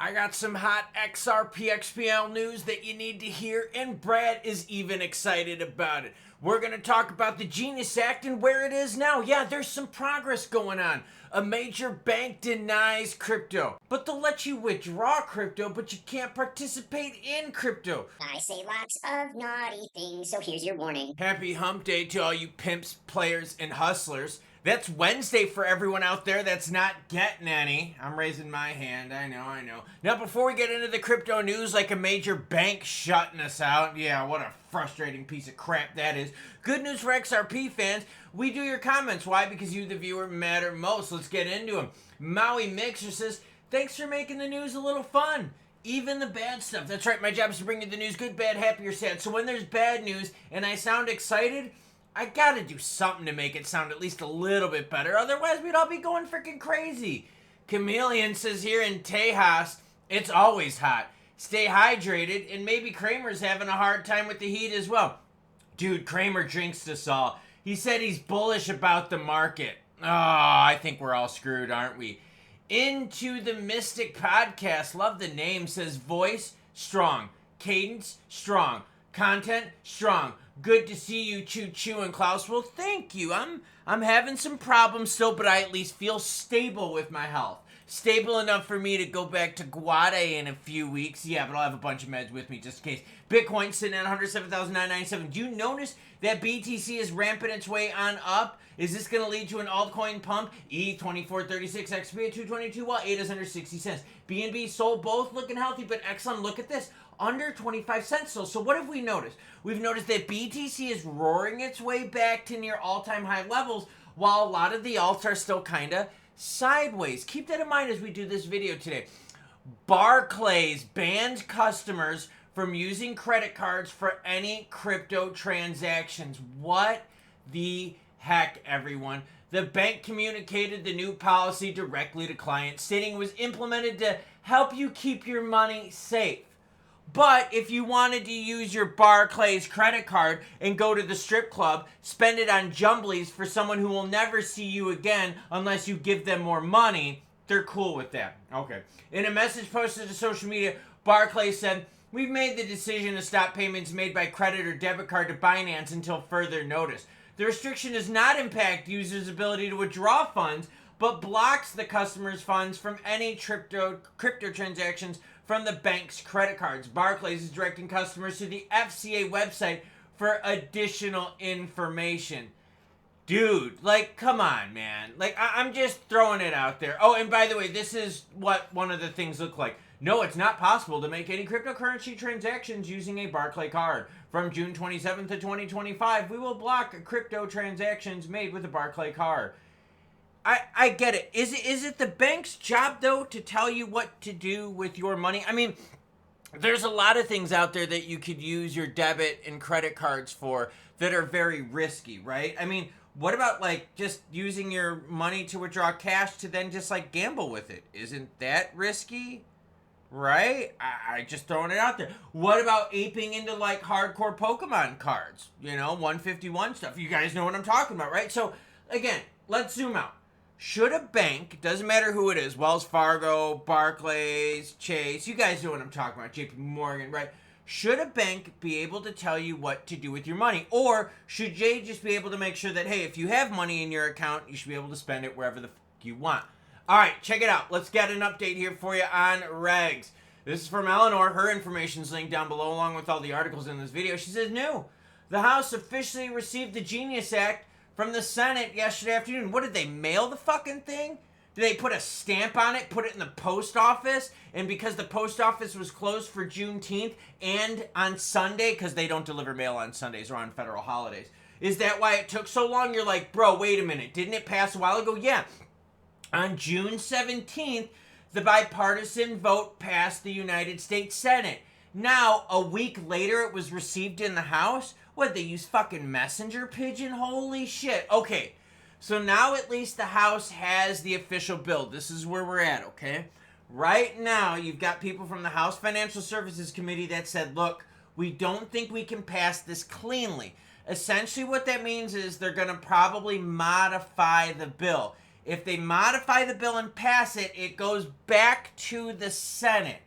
I got some hot XRP XPL news that you need to hear, and Brad is even excited about it. We're going to talk about the Genius Act and where it is now. Yeah, there's some progress going on. A major bank denies crypto, but they'll let you withdraw crypto, but you can't participate in crypto. I say lots of naughty things, so here's your warning. Happy hump day to all you pimps, players, and hustlers. That's Wednesday for everyone out there that's not getting any. I'm raising my hand, I know. Now, before we get into the crypto news, like a major bank shutting us out, yeah, what a frustrating piece of crap that is. Good news for XRP fans, we do your comments. Why? Because you, the viewer, matter most. Let's get into them. Maui Mixer says, thanks for making the news a little fun. Even the bad stuff. That's right, my job is to bring you the news, good, bad, happy, or sad. So when there's bad news and I sound excited, I gotta do something to make it sound at least a little bit better. Otherwise, we'd all be going freaking crazy. Chameleon says here in Tejas, it's always hot. Stay hydrated, and maybe Kramer's having a hard time with the heat as well. Dude, Kramer drinks us all. He said he's bullish about the market. Oh, I think we're all screwed, aren't we? Into the Mystic Podcast, love the name, says voice strong, cadence strong, content strong. Good to see you, Choo Choo and Klaus. Well, thank you. I'm having some problems still, but I at least feel stable with my health. Stable enough for me to go back to Guade in a few weeks. Yeah, but I'll have a bunch of meds with me just in case. Bitcoin sitting at 107,997. Do you notice that BTC is ramping its way on up? Is this going to lead to an altcoin pump? E2436 XP at 222 while ADA is under 60 cents. BNB sold both looking healthy, but Exxon, look at this. Under 25 cents. So what have we noticed? We've noticed that BTC is roaring its way back to near all-time high levels, while a lot of the alts are still kind of sideways. Keep that in mind as we do this video today. Barclays bans customers from using credit cards for any crypto transactions. What the heck, everyone? The bank communicated the new policy directly to clients, stating it was implemented to help you keep your money safe. But if you wanted to use your Barclays credit card and go to the strip club, spend it on jumblies for someone who will never see you again unless you give them more money, they're cool with that. Okay. In a message posted to social media, Barclays said, we've made the decision to stop payments made by credit or debit card to Binance until further notice. The restriction does not impact users' ability to withdraw funds, but blocks the customer's funds from any crypto transactions from the bank's credit cards. Barclays is directing customers to the FCA website for additional information. Dude, like, come on, man. Like, I'm just throwing it out there. Oh, and by the way, this is what one of the things look like. No, it's not possible to make any cryptocurrency transactions using a Barclay card. From June 27th to 2025, we will block crypto transactions made with a Barclay card. I get it. Is it the bank's job, though, to tell you what to do with your money? I mean, there's a lot of things out there that you could use your debit and credit cards for that are very risky, right? I mean, what about, like, just using your money to withdraw cash to then just, like, gamble with it? Isn't that risky? Right? I just throwing it out there. What about aping into, like, hardcore Pokemon cards? You know, 151 stuff. You guys know what I'm talking about, right? So, again, let's zoom out. Should a bank, doesn't matter who it is, Wells Fargo, Barclays, Chase, you guys know what I'm talking about, JP Morgan, right? Should a bank be able to tell you what to do with your money? Or should they just be able to make sure that, hey, if you have money in your account, you should be able to spend it wherever the fuck you want? All right, check it out. Let's get an update here for you on regs. This is from Eleanor. Her information's linked down below along with all the articles in this video. She says, no, the House officially received the Genius Act from the Senate yesterday afternoon. What did they mail the fucking thing? Did they put a stamp on it, put it in the post office? And because the post office was closed for Juneteenth and on Sunday, because they don't deliver mail on Sundays or on federal holidays, is that why it took so long? You're like, bro, wait a minute. Didn't it pass a while ago? Yeah. On June 17th, the bipartisan vote passed the United States Senate. Now, a week later, it was received in the House. What, they use fucking messenger pigeon? Holy shit. Okay, so now at least the House has the official bill. This is where we're at, okay? Right now, you've got people from the House Financial Services Committee that said, look, we don't think we can pass this cleanly. Essentially what that means is they're going to probably modify the bill. If they modify the bill and pass it, it goes back to the Senate.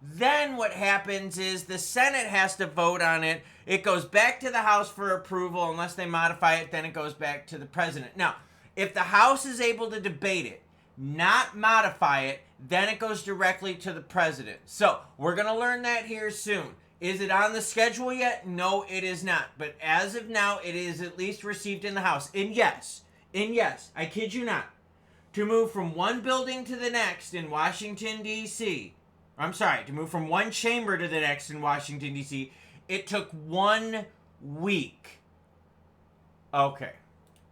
Then what happens is the Senate has to vote on it. It goes back to the House for approval. Unless they modify it, then it goes back to the president. Now, if the House is able to debate it, not modify it, then it goes directly to the president. So we're going to learn that here soon. Is it on the schedule yet? No, it is not. But as of now, it is at least received in the House. And yes, I kid you not, to move from one building to the next in Washington, D.C., to move from one chamber to the next in Washington, D.C., it took 1 week. Okay.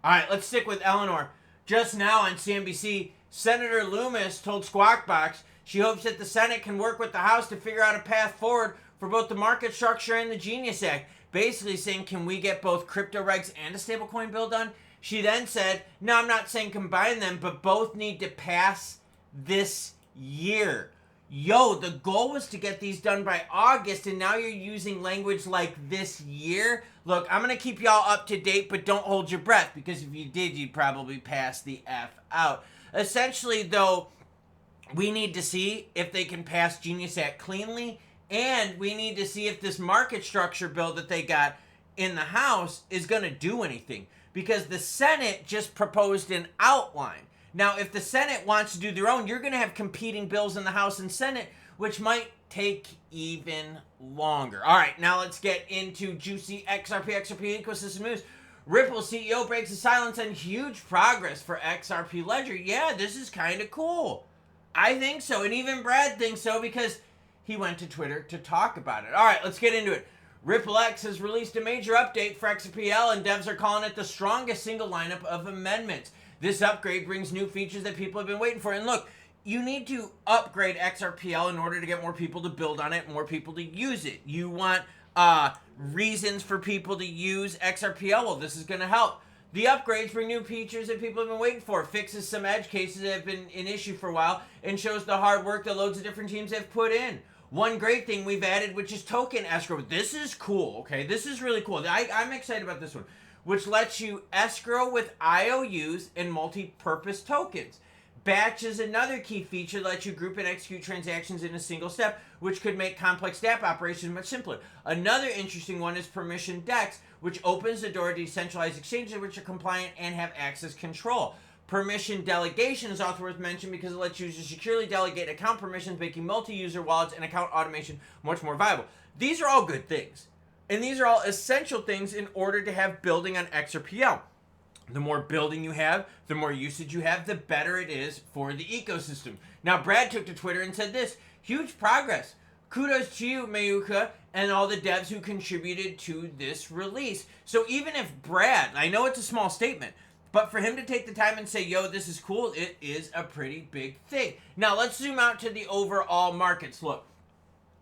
All right, let's stick with Eleanor. Just now on CNBC, Senator Loomis told Squawk Box she hopes that the Senate can work with the House to figure out a path forward for both the market structure and the Genius Act. Basically saying, can we get both crypto regs and a stablecoin bill done? She then said, no, I'm not saying combine them, but both need to pass this year. Yo, the goal was to get these done by August, and now you're using language like this year? Look, I'm going to keep y'all up to date, but don't hold your breath, because if you did, you'd probably pass the F out. Essentially, though, we need to see if they can pass Genius Act cleanly, and we need to see if this market structure bill that they got in the House is going to do anything, because the Senate just proposed an outline. Now, if the Senate wants to do their own, you're going to have competing bills in the House and Senate, which might take even longer. All right, now let's get into juicy XRP ecosystem news. Ripple CEO breaks the silence on huge progress for XRP Ledger. Yeah, this is kind of cool. I think so, and even Brad thinks so because he went to Twitter to talk about it. All right, let's get into it. Ripple X has released a major update for XRPL, and devs are calling it the strongest single lineup of amendments. This upgrade brings new features that people have been waiting for. And look, you need to upgrade XRPL in order to get more people to build on it, more people to use it. You want reasons for people to use XRPL. Well, this is going to help. The upgrades bring new features that people have been waiting for, fixes some edge cases that have been an issue for a while, and shows the hard work that loads of different teams have put in. One great thing we've added, which is token escrow. This is cool, okay? This is really cool. I'm excited about this one, which lets you escrow with IOUs and multi-purpose tokens. Batch is another key feature that lets you group and execute transactions in a single step, which could make complex DApp operations much simpler. Another interesting one is permission DEX, which opens the door to decentralized exchanges which are compliant and have access control. Permission delegation is also worth mentioning because it lets users securely delegate account permissions, making multi-user wallets and account automation much more viable. These are all good things. And these are all essential things in order to have building on XRPL. The more building you have, the more usage you have, the better it is for the ecosystem. Now, Brad took to Twitter and said this, huge progress. Kudos to you, Mayuka, and all the devs who contributed to this release. So even if Brad, I know it's a small statement, but for him to take the time and say, yo, this is cool, it is a pretty big thing. Now, let's zoom out to the overall markets. Look.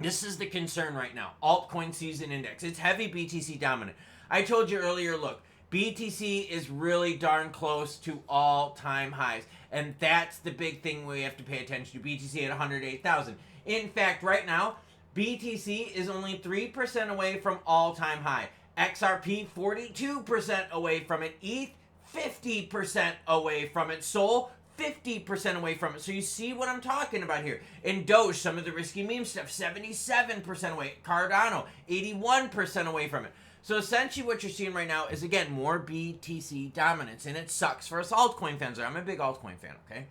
This is the concern right now. Altcoin season index. It's heavy BTC dominant. I told you earlier, look, BTC is really darn close to all-time highs. And that's the big thing we have to pay attention to. BTC at 108,000. In fact, right now, BTC is only 3% away from all-time high. XRP, 42% away from it. ETH, 50% away from it. Sol, 50% away from it. So you see what I'm talking about here. In Doge, some of the risky meme stuff, 77% away. Cardano, 81% away from it. So essentially what you're seeing right now is, again, more BTC dominance. And it sucks for us altcoin fans. I'm a big altcoin fan, okay?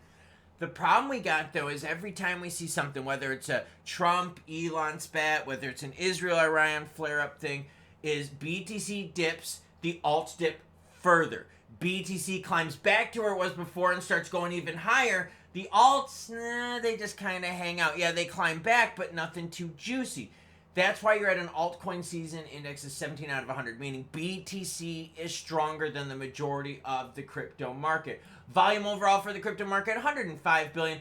The problem we got, though, is every time we see something, whether it's a Trump, Elon spat, whether it's an Israel-Iran flare-up thing, is BTC dips, the alts dip further. BTC climbs back to where it was before and starts going even higher. The alts, they just kind of hang out. Yeah, they climb back, but nothing too juicy. That's why you're at an altcoin season index of 17 out of 100, meaning BTC is stronger than the majority of the crypto market. Volume overall for the crypto market, 105 billion.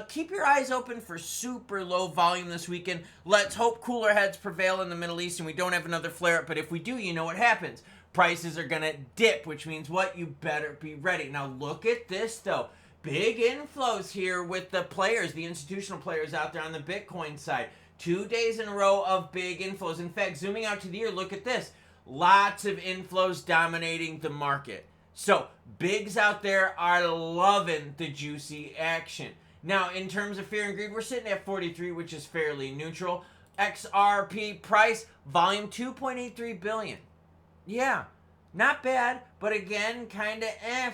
Keep your eyes open for super low volume this weekend. Let's hope cooler heads prevail in the Middle East and we don't have another flare-up. But if we do, you know what happens. Prices are going to dip, which means what? You better be ready. Now look at this, though. Big inflows here with the players, the institutional players out there on the Bitcoin side. 2 days in a row of big inflows. In fact, zooming out to the year, look at this. Lots of inflows dominating the market. So bigs out there are loving the juicy action. Now, in terms of fear and greed, we're sitting at 43, which is fairly neutral. XRP price, volume 2.83 billion. Yeah, not bad, but again, kind of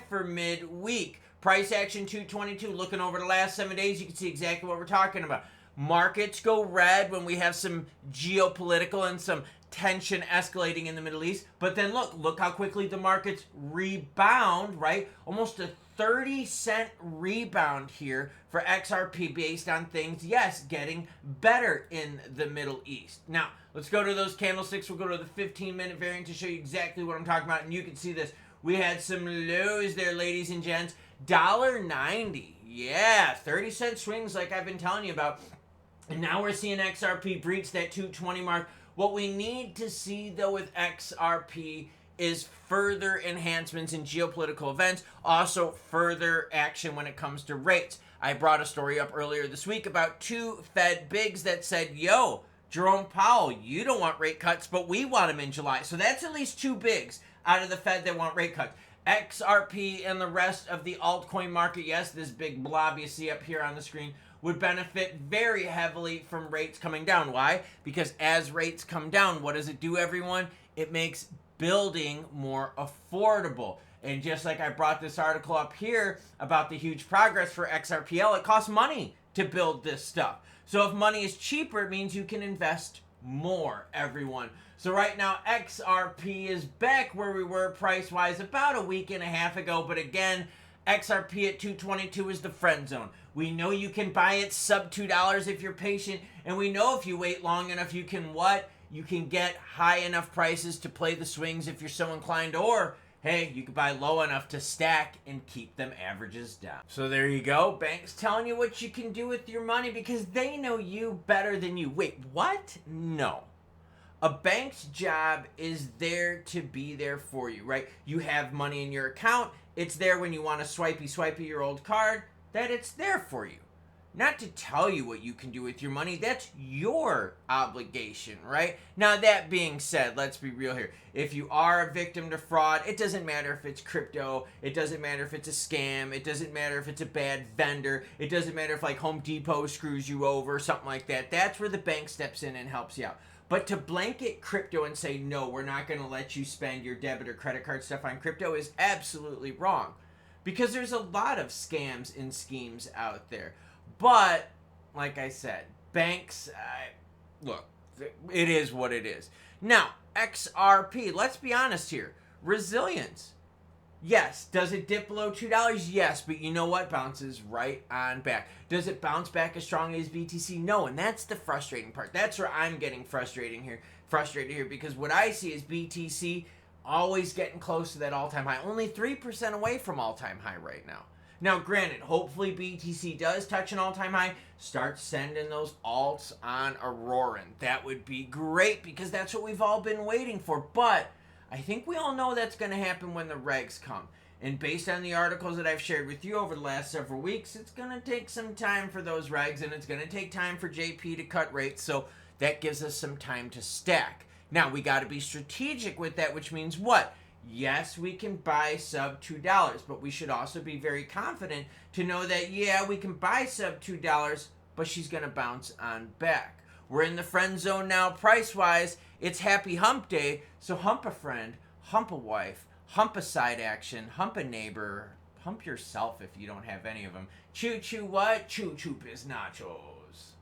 for midweek. Price action 222. Looking over the last 7 days, you can see exactly what we're talking about. Markets go red when we have some geopolitical and some tension escalating in the Middle East. But then look how quickly the markets rebound, right? Almost a 30-cent rebound here for XRP based on things, yes, getting better in the Middle East. Now, let's go to those candlesticks. We'll go to the 15-minute variant to show you exactly what I'm talking about. And you can see this. We had some lows there, ladies and gents. $1.90. Yeah, 30-cent swings like I've been telling you about. And now we're seeing XRP breach that 220 mark. What we need to see, though, with XRP is further enhancements in geopolitical events, also further action when it comes to rates. I brought a story up earlier this week about two Fed bigs that said, yo, Jerome Powell, you don't want rate cuts, but we want them in July. So that's at least two bigs out of the Fed that want rate cuts. XRP and the rest of the altcoin market, yes, this big blob you see up here on the screen, would benefit very heavily from rates coming down. Why? Because as rates come down, what does it do, everyone? It makes building more affordable. And just like I brought this article up here about the huge progress for XRPL, it costs money to build this stuff. So if money is cheaper, it means you can invest more, everyone. So right now, XRP is back where we were price-wise about a week and a half ago. But again, XRP at 222 is the friend zone. We know you can buy it sub $2 if you're patient. And we know if you wait long enough, you can what? You can get high enough prices to play the swings if you're so inclined. Or, hey, you can buy low enough to stack and keep them averages down. So there you go. Banks telling you what you can do with your money because they know you better than you. Wait, what? No. A bank's job is there to be there for you, right? You have money in your account. It's there when you want to swipey your old card, that it's there for you. Not to tell you what you can do with your money. That's your obligation, right? Now, that being said, let's be real here. If you are a victim to fraud, it doesn't matter if it's crypto. It doesn't matter if it's a scam. It doesn't matter if it's a bad vendor. It doesn't matter if like Home Depot screws you over, something like that. That's where the bank steps in and helps you out. But to blanket crypto and say, no, we're not going to let you spend your debit or credit card stuff on crypto is absolutely wrong. Because there's a lot of scams and schemes out there. But, like I said, banks, look, it is what it is. Now, XRP, let's be honest here. Resilience. Yes. Does it dip below $2? Yes. But you know what? Bounces right on back. Does it bounce back as strongly as BTC? No. And that's the frustrating part. That's where I'm getting frustrated here because what I see is BTC always getting close to that all-time high. Only 3% away from all-time high right now. Now, granted, hopefully BTC does touch an all-time high. Start sending those alts on a roaring. That would be great because that's what we've all been waiting for. But I think we all know that's going to happen when the regs come. And based on the articles that I've shared with you over the last several weeks, it's going to take some time for those regs, and it's going to take time for JP to cut rates. So that gives us some time to stack. Now, we got to be strategic with that, which means what? Yes, we can buy sub $2, but we should also be very confident to know that, yeah, we can buy sub $2, but she's going to bounce on back. We're in the friend zone now price-wise. It's happy hump day, so hump a friend, hump a wife, hump a side action, hump a neighbor, hump yourself if you don't have any of them. Choo-choo what? Choo-choo biz nachos.